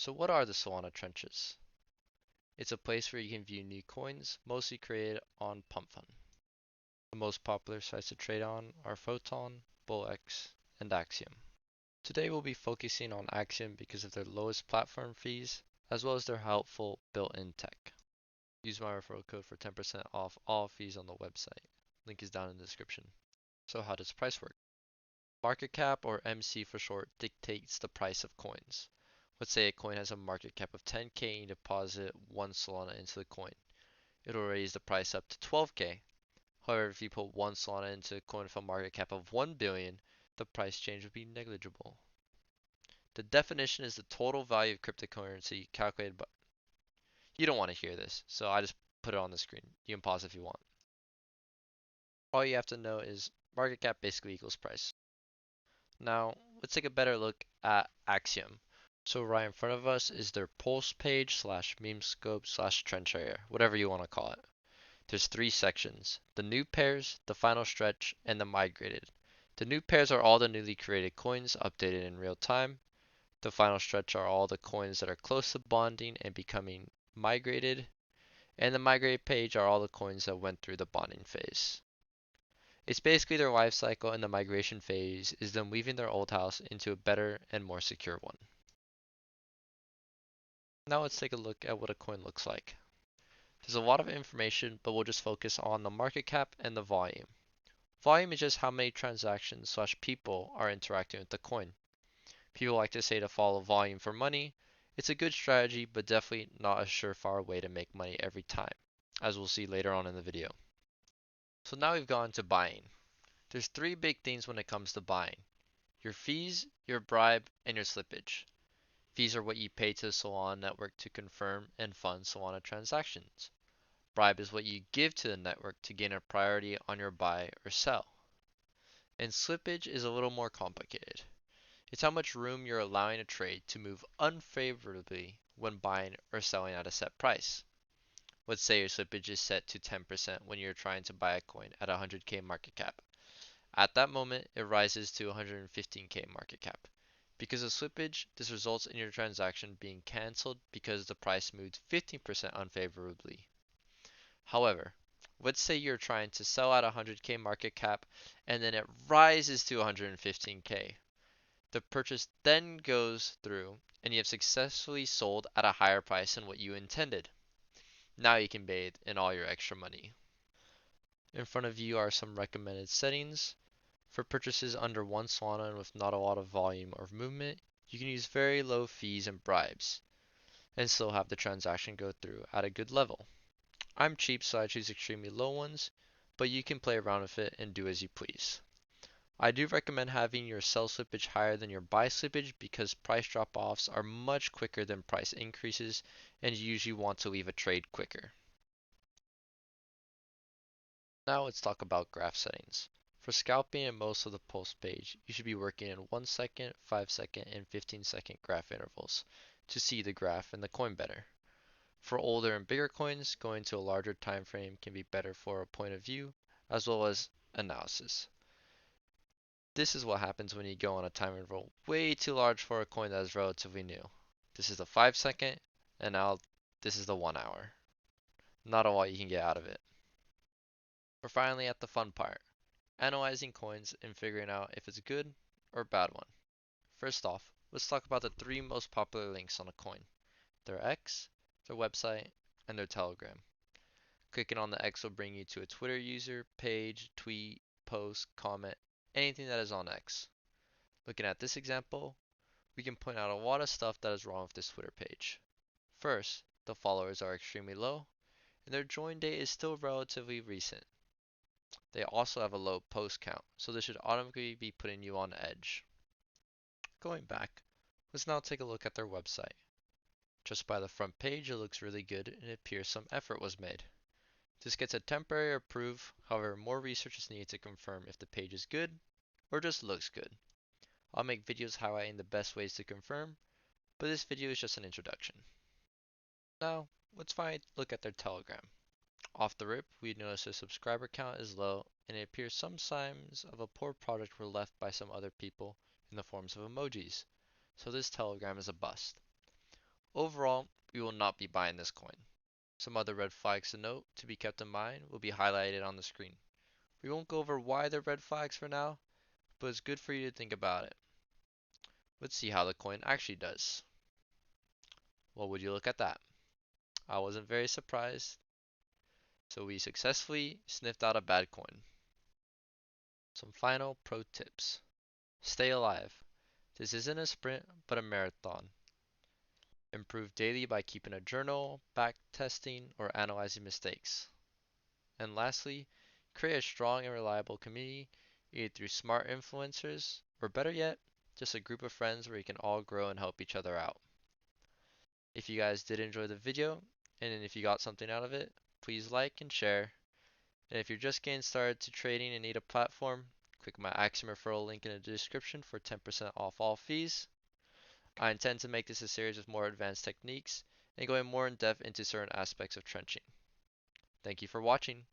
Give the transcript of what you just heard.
So what are the Solana trenches? It's a place where you can view new coins, mostly created on PumpFun. The most popular sites to trade on are Photon, BullX, and Axiom. Today we'll be focusing on Axiom because of their lowest platform fees, as well as their helpful built-in tech. Use my referral code for 10% off all fees on the website. Link is down in the description. So how does price work? Market cap, or MC for short, dictates the price of coins. Let's say a coin has a market cap of 10k and you deposit 1 Solana into the coin. It'll raise the price up to 12k. However, if you put 1 Solana into a coin with a market cap of 1 billion, the price change would be negligible. The definition is the total value of cryptocurrency calculated by... You don't want to hear this, so I just put it on the screen. You can pause if you want. All you have to know is market cap basically equals price. Now, let's take a better look at Axiom. So right in front of us is their pulse page slash meme scope slash trend area, whatever you want to call it. There's 3 sections: the new pairs, the final stretch, and the migrated. The new pairs are all the newly created coins updated in real time. The final stretch are all the coins that are close to bonding and becoming migrated. And the migrated page are all the coins that went through the bonding phase. It's basically their life cycle, and the migration phase is them leaving their old house into a better and more secure one. Now let's take a look at what a coin looks like. There's a lot of information, but we'll just focus on the market cap and the volume. Volume is just how many transactions slash people are interacting with the coin. People like to say to follow volume for money. It's a good strategy, but definitely not a surefire way to make money every time, as we'll see later on in the video. So now we've gone to buying. There's 3 big things when it comes to buying: your fees, your bribe, and your slippage. Fees are what you pay to the Solana network to confirm and fund Solana transactions. Bribe is what you give to the network to gain a priority on your buy or sell. And slippage is a little more complicated. It's how much room you're allowing a trade to move unfavorably when buying or selling at a set price. Let's say your slippage is set to 10% when you're trying to buy a coin at 100k market cap. At that moment, it rises to 115k market cap. Because of slippage, this results in your transaction being cancelled because the price moved 15% unfavorably. However, let's say you're trying to sell at 100k market cap and then it rises to 115k. The purchase then goes through and you have successfully sold at a higher price than what you intended. Now you can bathe in all your extra money. In front of you are some recommended settings. For purchases under 1 Solana and with not a lot of volume or movement, you can use very low fees and bribes and still have the transaction go through at a good level. I'm cheap, so I choose extremely low ones, but you can play around with it and do as you please. I do recommend having your sell slippage higher than your buy slippage because price drop-offs are much quicker than price increases, and you usually want to leave a trade quicker. Now let's talk about graph settings. For scalping and most of the pulse page, you should be working in 1 second, 5 second, and 15-second graph intervals to see the graph and the coin better. For older and bigger coins, going to a larger time frame can be better for a point of view as well as analysis. This is what happens when you go on a time interval way too large for a coin that is relatively new. This is the 5 second, and now this is the 1 hour. Not a lot you can get out of it. We're finally at the fun part: analyzing coins and figuring out if it's a good or bad one. First off, let's talk about the 3 most popular links on a coin: their X, their website, and their Telegram. Clicking on the X will bring you to a Twitter user, page, tweet, post, comment, anything that is on X. Looking at this example, we can point out a lot of stuff that is wrong with this Twitter page. First, the followers are extremely low, and their join date is still relatively recent. They also have a low post count, so this should automatically be putting you on edge. Going back, let's now take a look at their website. Just by the front page, it looks really good and it appears some effort was made. This gets a temporary approve, however more research is needed to confirm if the page is good or just looks good. I'll make videos highlighting the best ways to confirm, but this video is just an introduction. Now, let's finally look at their Telegram. Off the rip, we notice their subscriber count is low and it appears some signs of a poor product were left by some other people in the forms of emojis, so this Telegram is a bust. Overall, we will not be buying this coin. Some other red flags to note to be kept in mind will be highlighted on the screen. We won't go over why they're red flags for now, but it's good for you to think about it. Let's see how the coin actually does. Well, would you look at that? I wasn't very surprised. So we successfully sniffed out a bad coin. Some final pro tips. Stay alive. This isn't a sprint, but a marathon. Improve daily by keeping a journal, back testing, or analyzing mistakes. And lastly, create a strong and reliable community, either through smart influencers, or better yet, just a group of friends where you can all grow and help each other out. If you guys did enjoy the video, and if you got something out of it, please like and share. And if you're just getting started to trading and need a platform, click my Axiom referral link in the description for 10% off all fees. I intend to make this a series of more advanced techniques and going more in depth into certain aspects of trenching. Thank you for watching.